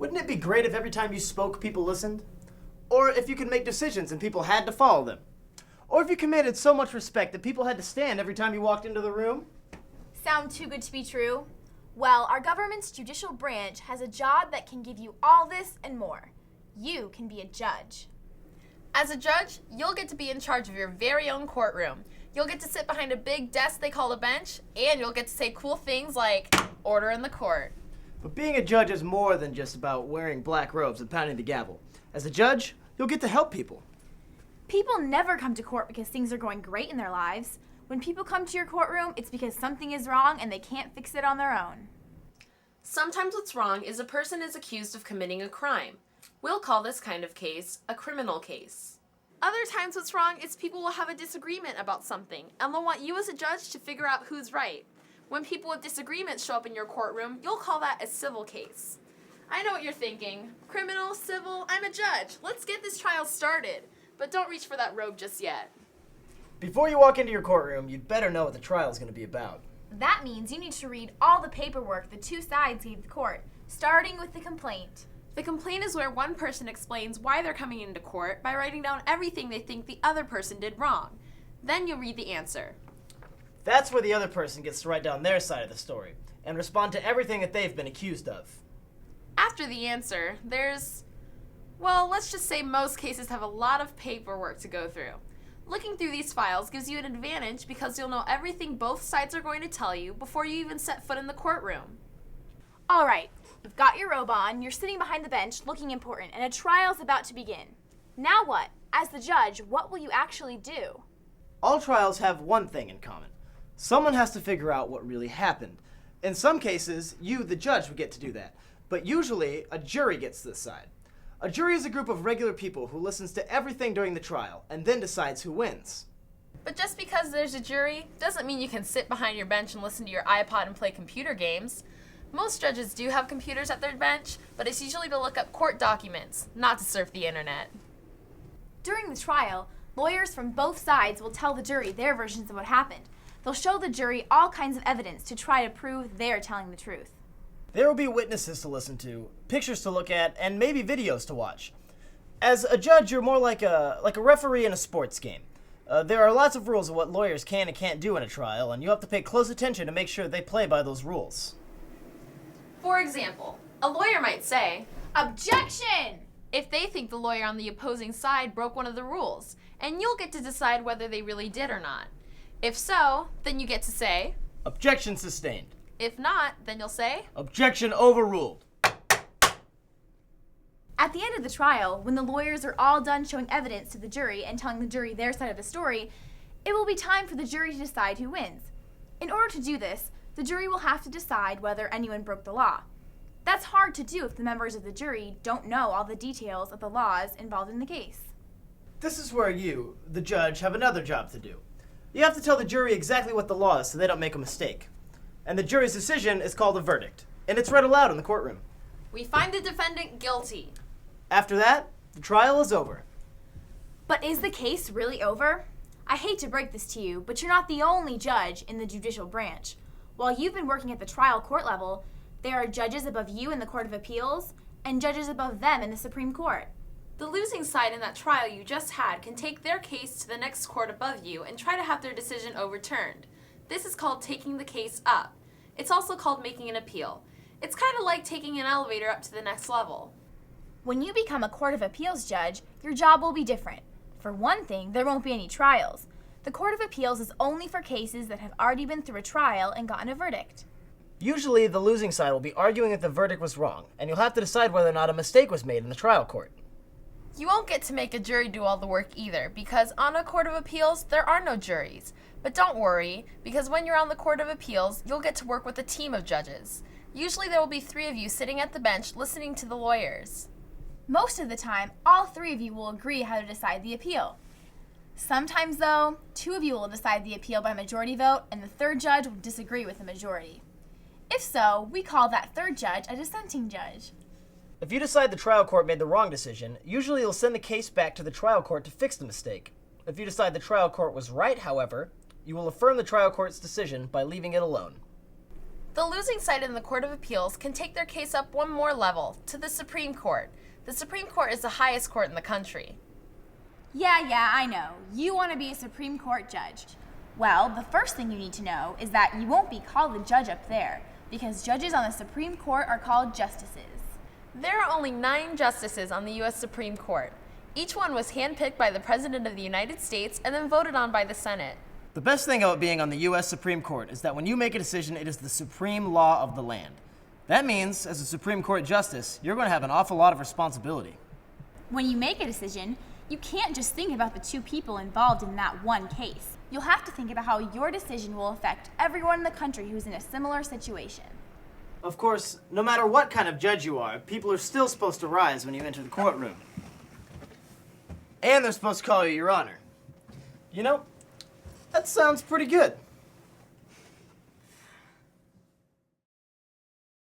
Wouldn't it be great if every time you spoke, people listened? Or if you could make decisions and people had to follow them? Or if you commanded so much respect that people had to stand every time you walked into the room? Sound too good to be true? Well, our government's judicial branch has a job that can give you all this and more. You can be a judge. As a judge, you'll get to be in charge of your very own courtroom. You'll get to sit behind a big desk they call a bench, and you'll get to say cool things like, order in the court. But being a judge is more than just about wearing black robes and pounding the gavel. As a judge, you'll get to help people. People never come to court because things are going great in their lives. When people come to your courtroom, it's because something is wrong and they can't fix it on their own. Sometimes what's wrong is a person is accused of committing a crime. We'll call this kind of case a criminal case. Other times what's wrong is people will have a disagreement about something, and they'll want you as a judge to figure out who's right. When people with disagreements show up in your courtroom, you'll call that a civil case. I know what you're thinking. Criminal, civil, I'm a judge. Let's get this trial started. But don't reach for that robe just yet. Before you walk into your courtroom, you'd better know what the trial is going to be about. That means you need to read all the paperwork the two sides gave the court, starting with the complaint. The complaint is where one person explains why they're coming into court by writing down everything they think the other person did wrong. Then you'll read the answer. That's where the other person gets to write down their side of the story and respond to everything that they've been accused of. After the answer, well, let's just say most cases have a lot of paperwork to go through. Looking through these files gives you an advantage because you'll know everything both sides are going to tell you before you even set foot in the courtroom. All right, you've got your robe on, you're sitting behind the bench looking important, and a trial's about to begin. Now what? As the judge, what will you actually do? All trials have one thing in common. Someone has to figure out what really happened. In some cases, you, the judge, would get to do that. But usually, a jury gets to decide. A jury is a group of regular people who listens to everything during the trial and then decides who wins. But just because there's a jury doesn't mean you can sit behind your bench and listen to your iPod and play computer games. Most judges do have computers at their bench, but it's usually to look up court documents, not to surf the internet. During the trial, lawyers from both sides will tell the jury their versions of what happened. They'll show the jury all kinds of evidence to try to prove they're telling the truth. There will be witnesses to listen to, pictures to look at, and maybe videos to watch. As a judge, you're more like a referee in a sports game. There are lots of rules of what lawyers can and can't do in a trial, and you have to pay close attention to make sure they play by those rules. For example, a lawyer might say, "Objection!" if they think the lawyer on the opposing side broke one of the rules, and you'll get to decide whether they really did or not. If so, then you get to say, "Objection sustained." If not, then you'll say, "Objection overruled." At the end of the trial, when the lawyers are all done showing evidence to the jury and telling the jury their side of the story, it will be time for the jury to decide who wins. In order to do this, the jury will have to decide whether anyone broke the law. That's hard to do if the members of the jury don't know all the details of the laws involved in the case. This is where you, the judge, have another job to do. You have to tell the jury exactly what the law is so they don't make a mistake. And the jury's decision is called a verdict, and it's read aloud in the courtroom. "We find the defendant guilty." After that, the trial is over. But is the case really over? I hate to break this to you, but you're not the only judge in the judicial branch. While you've been working at the trial court level, there are judges above you in the Court of Appeals and judges above them in the Supreme Court. The losing side in that trial you just had can take their case to the next court above you and try to have their decision overturned. This is called taking the case up. It's also called making an appeal. It's kind of like taking an elevator up to the next level. When you become a Court of Appeals judge, your job will be different. For one thing, there won't be any trials. The Court of Appeals is only for cases that have already been through a trial and gotten a verdict. Usually, the losing side will be arguing that the verdict was wrong, and you'll have to decide whether or not a mistake was made in the trial court. You won't get to make a jury do all the work either, because on a Court of Appeals, there are no juries. But don't worry, because when you're on the Court of Appeals, you'll get to work with a team of judges. Usually there will be 3 of you sitting at the bench listening to the lawyers. Most of the time, all 3 of you will agree how to decide the appeal. Sometimes, though, 2 of you will decide the appeal by majority vote, and the 3rd judge will disagree with the majority. If so, we call that 3rd judge a dissenting judge. If you decide the trial court made the wrong decision, usually you'll send the case back to the trial court to fix the mistake. If you decide the trial court was right, however, you will affirm the trial court's decision by leaving it alone. The losing side in the Court of Appeals can take their case up one more level, to the Supreme Court. The Supreme Court is the highest court in the country. Yeah, I know. You want to be a Supreme Court judge. Well, the first thing you need to know is that you won't be called a judge up there, because judges on the Supreme Court are called justices. There are only 9 justices on the U.S. Supreme Court. Each one was handpicked by the President of the United States and then voted on by the Senate. The best thing about being on the U.S. Supreme Court is that when you make a decision, it is the supreme law of the land. That means, as a Supreme Court justice, you're going to have an awful lot of responsibility. When you make a decision, you can't just think about the 2 people involved in that one case. You'll have to think about how your decision will affect everyone in the country who's in a similar situation. Of course, no matter what kind of judge you are, people are still supposed to rise when you enter the courtroom. And they're supposed to call you Your Honor. You know, that sounds pretty good.